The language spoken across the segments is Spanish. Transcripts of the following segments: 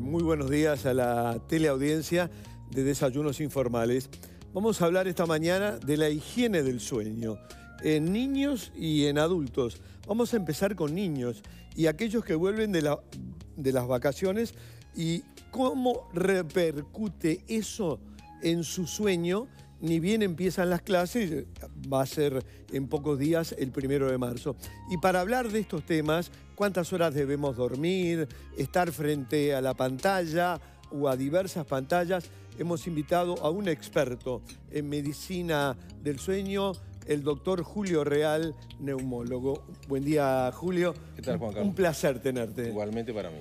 Muy buenos días a la teleaudiencia de Desayunos Informales. Vamos a hablar esta mañana de la higiene del sueño en niños y en adultos. Vamos a empezar con niños y aquellos que vuelven de las vacaciones y cómo repercute eso en su sueño. Ni bien empiezan las clases, va a ser en pocos días el 1 de marzo. Y para hablar de estos temas, cuántas horas debemos dormir, estar frente a la pantalla o a diversas pantallas, hemos invitado a un experto en medicina del sueño, el doctor Julio Real, neumólogo. Buen día, Julio. ¿Qué tal, Juan Carlos? Un placer tenerte. Igualmente para mí.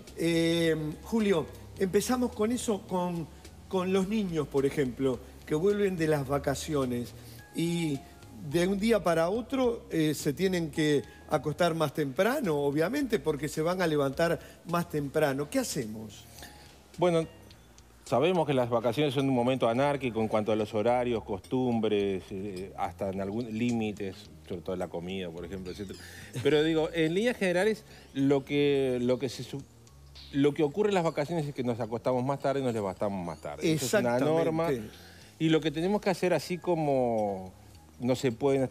Julio, empezamos con eso, con los niños, por ejemplo, que vuelven de las vacaciones y de un día para otro se tienen que acostar más temprano, obviamente, porque se van a levantar más temprano. ¿Qué hacemos? Bueno, sabemos que las vacaciones son un momento anárquico en cuanto a los horarios, costumbres, hasta en algunos límites, sobre todo en la comida, por ejemplo, etc. Pero digo, en líneas generales, lo que ocurre en las vacaciones es que nos acostamos más tarde y nos levantamos más tarde. Eso es una norma. Y lo que tenemos que hacer, así como no se pueden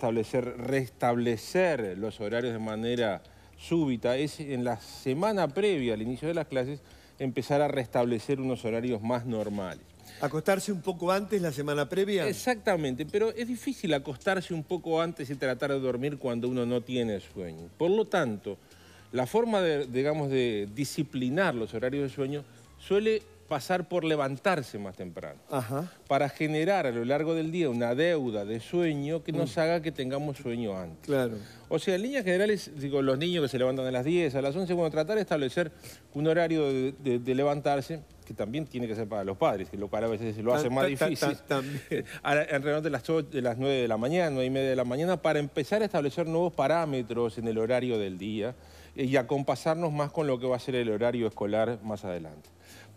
restablecer los horarios de manera súbita, es en la semana previa al inicio de las clases empezar a restablecer unos horarios más normales. ¿Acostarse un poco antes la semana previa? Exactamente, pero es difícil acostarse un poco antes y tratar de dormir cuando uno no tiene sueño. Por lo tanto, la forma de disciplinar los horarios de sueño suele pasar por levantarse más temprano. Ajá. Para generar a lo largo del día una deuda de sueño que nos haga que tengamos sueño antes. Claro. O sea, en líneas generales, digo, los niños que se levantan a las 10, a las 11, bueno, tratar de establecer un horario de levantarse, que también tiene que ser para los padres, que lo cual a veces lo hace más difícil. Alrededor de las 9 de la mañana, 9 y media de la mañana, para empezar a establecer nuevos parámetros en el horario del día y acompasarnos más con lo que va a ser el horario escolar más adelante.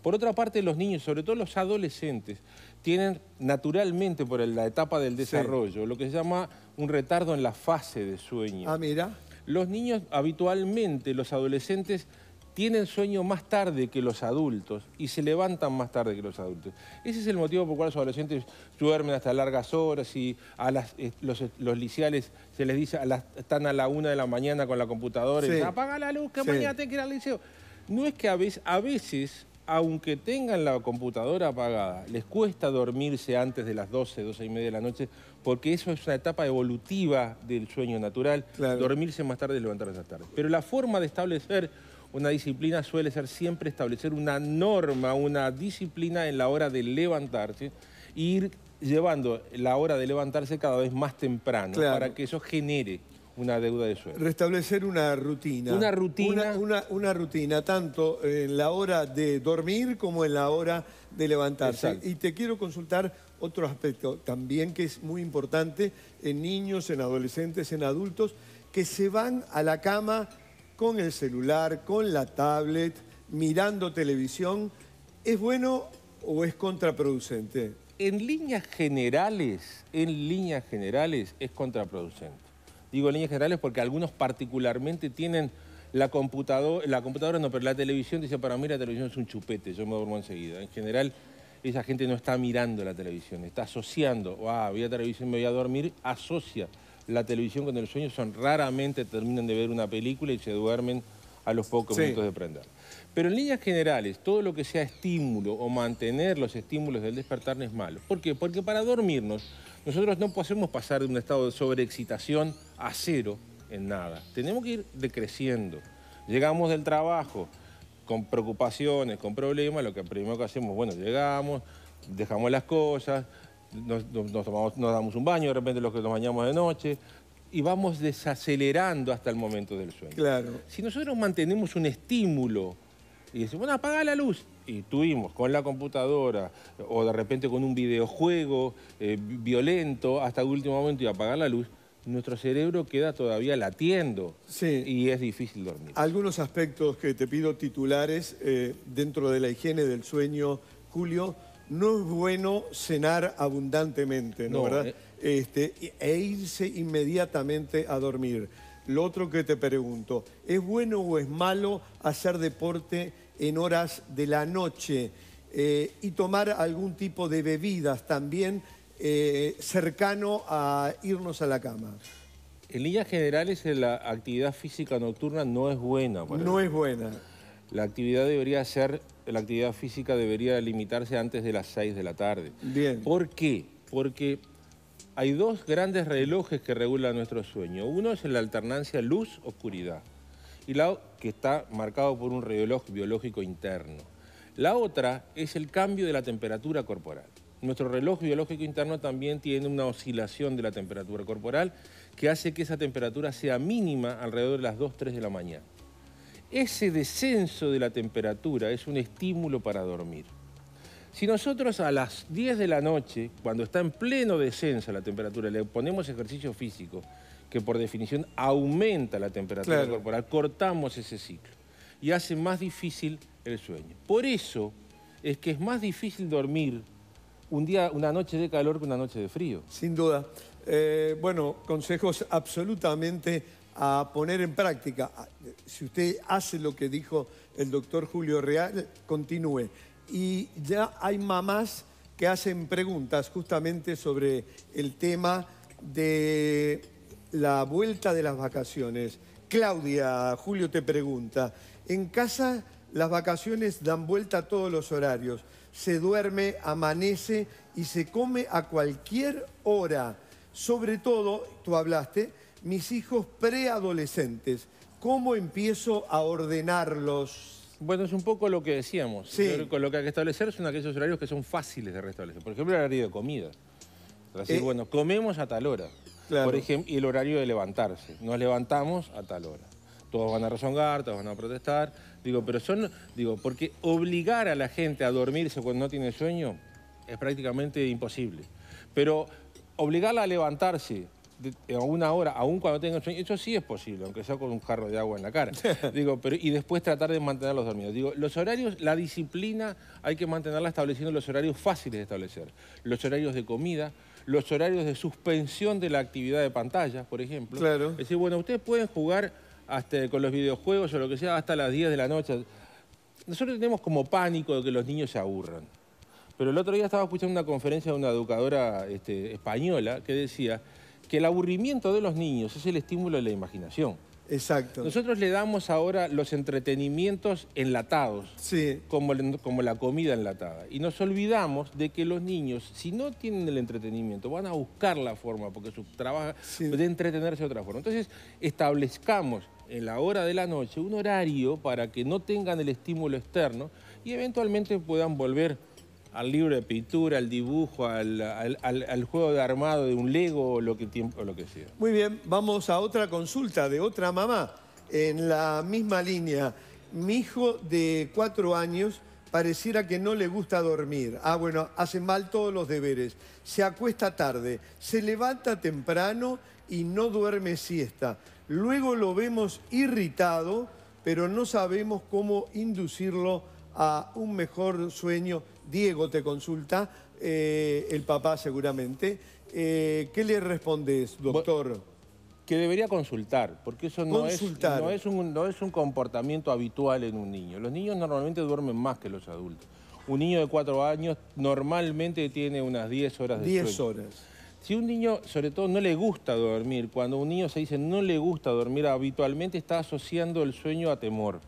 Por otra parte, los niños, sobre todo los adolescentes, tienen naturalmente por la etapa del desarrollo lo que se llama un retardo en la fase de sueño. Ah, mira. Los niños habitualmente, los adolescentes, tienen sueño más tarde que los adultos y se levantan más tarde que los adultos. Ese es el motivo por el cual los adolescentes duermen hasta largas horas y a los liceales se les dice, están a la 1 de la mañana con la computadora y dicen, apaga la luz que mañana tengo que ir al liceo. No es que a veces, aunque tengan la computadora apagada, les cuesta dormirse antes de las 12, 12 y media de la noche, porque eso es una etapa evolutiva del sueño natural, dormirse más tarde y levantarse más tarde. Pero la forma de establecer una disciplina suele ser siempre establecer una norma, una disciplina en la hora de levantarse e ir llevando la hora de levantarse cada vez más temprano para que eso genere una deuda de sueño. Restablecer una rutina. Una rutina. Una rutina, tanto en la hora de dormir como en la hora de levantarse. Exacto. Y te quiero consultar otro aspecto también que es muy importante en niños, en adolescentes, en adultos, que se van a la cama con el celular, con la tablet, mirando televisión. ¿Es bueno o es contraproducente? En líneas generales es contraproducente. Digo en líneas generales porque algunos particularmente tienen la computadora no, pero la televisión, dice, para mí la televisión es un chupete, yo me duermo enseguida. En general, esa gente no está mirando la televisión, está asociando, voy a televisión, me voy a dormir, asocia la televisión con el sueño, raramente terminan de ver una película y se duermen a los pocos minutos de prender. Pero en líneas generales, todo lo que sea estímulo o mantener los estímulos del despertar no es malo. ¿Por qué? Porque para dormirnos, nosotros no podemos pasar de un estado de sobreexcitación a cero en nada. Tenemos que ir decreciendo. Llegamos del trabajo con preocupaciones, con problemas, lo que primero que hacemos, bueno, llegamos, dejamos las cosas, nos damos un baño, de repente los que nos bañamos de noche, y vamos desacelerando hasta el momento del sueño. Claro. Si nosotros mantenemos un estímulo y decimos, bueno, apaga la luz, y tuvimos con la computadora o de repente con un videojuego violento hasta el último momento y apagar la luz, nuestro cerebro queda todavía latiendo y es difícil dormir. Algunos aspectos que te pido titulares dentro de la higiene del sueño, Julio. No es bueno cenar abundantemente, ¿no? ¿Verdad? E irse inmediatamente a dormir. Lo otro que te pregunto, ¿es bueno o es malo hacer deporte en horas de la noche y tomar algún tipo de bebidas también cercano a irnos a la cama. En líneas generales, la actividad física nocturna no es buena. No es buena. La actividad física debería limitarse antes de las 6 de la tarde. Bien. ¿Por qué? Porque hay dos grandes relojes que regulan nuestro sueño. Uno es la alternancia luz-oscuridad, y que está marcado por un reloj biológico interno. La otra es el cambio de la temperatura corporal. Nuestro reloj biológico interno también tiene una oscilación de la temperatura corporal que hace que esa temperatura sea mínima alrededor de las 2, 3 de la mañana. Ese descenso de la temperatura es un estímulo para dormir. Si nosotros a las 10 de la noche, cuando está en pleno descenso la temperatura, le ponemos ejercicio físico, que por definición aumenta la temperatura corporal, cortamos ese ciclo y hace más difícil el sueño. Por eso es que es más difícil dormir una noche de calor que una noche de frío. Sin duda. Bueno, consejos absolutamente a poner en práctica. Si usted hace lo que dijo el doctor Julio Real, continúe. Y ya hay mamás que hacen preguntas justamente sobre el tema de la vuelta de las vacaciones. Claudia, Julio te pregunta, en casa las vacaciones dan vuelta a todos los horarios. Se duerme, amanece y se come a cualquier hora. Sobre todo, tú hablaste, mis hijos preadolescentes. ¿Cómo empiezo a ordenarlos? Bueno, es un poco lo que decíamos. Sí. Lo que hay que establecer son aquellos horarios que son fáciles de restablecer. Por ejemplo, el horario de comida. Es decir, bueno, comemos a tal hora. Claro. Por ejemplo, y el horario de levantarse. Nos levantamos a tal hora. Todos van a rezongar, todos van a protestar. Porque obligar a la gente a dormirse cuando no tiene sueño es prácticamente imposible. Pero obligarla a levantarse a una hora, aún cuando tengan sueño, eso sí es posible, aunque sea con un jarro de agua en la cara. Y después tratar de mantenerlos dormidos. Los horarios, la disciplina, hay que mantenerla estableciendo los horarios fáciles de establecer. Los horarios de comida, los horarios de suspensión de la actividad de pantallas, por ejemplo. Claro. Es decir, bueno, ustedes pueden jugar con los videojuegos o lo que sea hasta las 10 de la noche. Nosotros tenemos como pánico de que los niños se aburran. Pero el otro día estaba escuchando una conferencia de una educadora española que decía que el aburrimiento de los niños es el estímulo de la imaginación. Exacto. Nosotros le damos ahora los entretenimientos enlatados, sí, como la comida enlatada. Y nos olvidamos de que los niños, si no tienen el entretenimiento, van a buscar la forma, porque su trabajo de entretenerse de otra forma. Entonces, establezcamos en la hora de la noche un horario para que no tengan el estímulo externo y eventualmente puedan volver al libro de pintura, al dibujo, al juego de armado de un Lego o lo que sea. Muy bien, vamos a otra consulta de otra mamá en la misma línea. Mi hijo de 4 años pareciera que no le gusta dormir. Bueno, hace mal todos los deberes. Se acuesta tarde, se levanta temprano y no duerme siesta. Luego lo vemos irritado, pero no sabemos cómo inducirlo a un mejor sueño. Diego te consulta, el papá seguramente. ¿Qué le respondes, doctor? Que debería consultar, porque eso no es un comportamiento habitual en un niño. Los niños normalmente duermen más que los adultos. Un niño de 4 años normalmente tiene unas 10 horas de sueño. 10 horas. Si un niño, sobre todo, no le gusta dormir, cuando un niño se dice no le gusta dormir, habitualmente está asociando el sueño a temor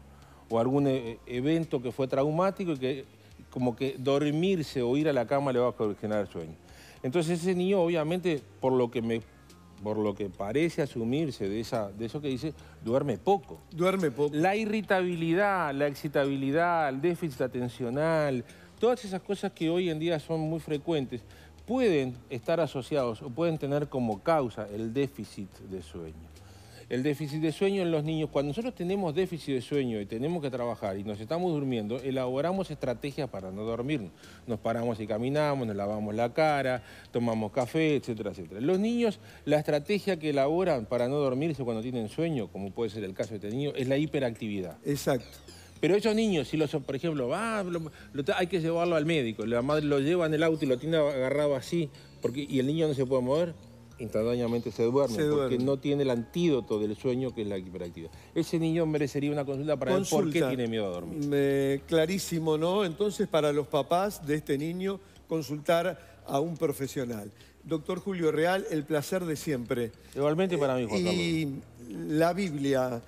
o a algún evento que fue traumático y que como que dormirse o ir a la cama le va a generar sueño. Entonces ese niño, obviamente, por lo que parece asumirse de eso que dice, duerme poco. Duerme poco. La irritabilidad, la excitabilidad, el déficit atencional, todas esas cosas que hoy en día son muy frecuentes, pueden estar asociados o pueden tener como causa el déficit de sueño. El déficit de sueño en los niños, cuando nosotros tenemos déficit de sueño y tenemos que trabajar y nos estamos durmiendo, elaboramos estrategias para no dormirnos. Nos paramos y caminamos, nos lavamos la cara, tomamos café, etcétera, etcétera. Los niños, la estrategia que elaboran para no dormirse cuando tienen sueño, como puede ser el caso de este niño, es la hiperactividad. Exacto. Pero esos niños, si por ejemplo, hay que llevarlo al médico, la madre lo lleva en el auto y lo tiene agarrado así, y el niño no se puede mover, instantáneamente se duerme, porque no tiene el antídoto del sueño, que es la hiperactividad. Ese niño merecería una consulta para ver por qué tiene miedo a dormir. Clarísimo, ¿no? Entonces, para los papás de este niño, consultar a un profesional. Doctor Julio Real, el placer de siempre. Igualmente para mí, Juan Carlos. Y la Biblia,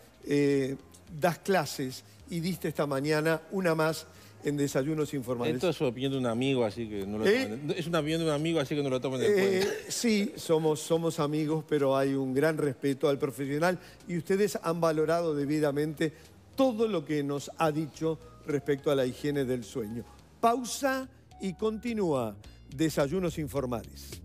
das clases y diste esta mañana una más en Desayunos Informales. Esto es una opinión de un amigo, así que no lo tomen. Es una opinión de un amigo, así que no lo tomen en cuenta. Sí, somos amigos, pero hay un gran respeto al profesional y ustedes han valorado debidamente todo lo que nos ha dicho respecto a la higiene del sueño. Pausa y continúa Desayunos Informales.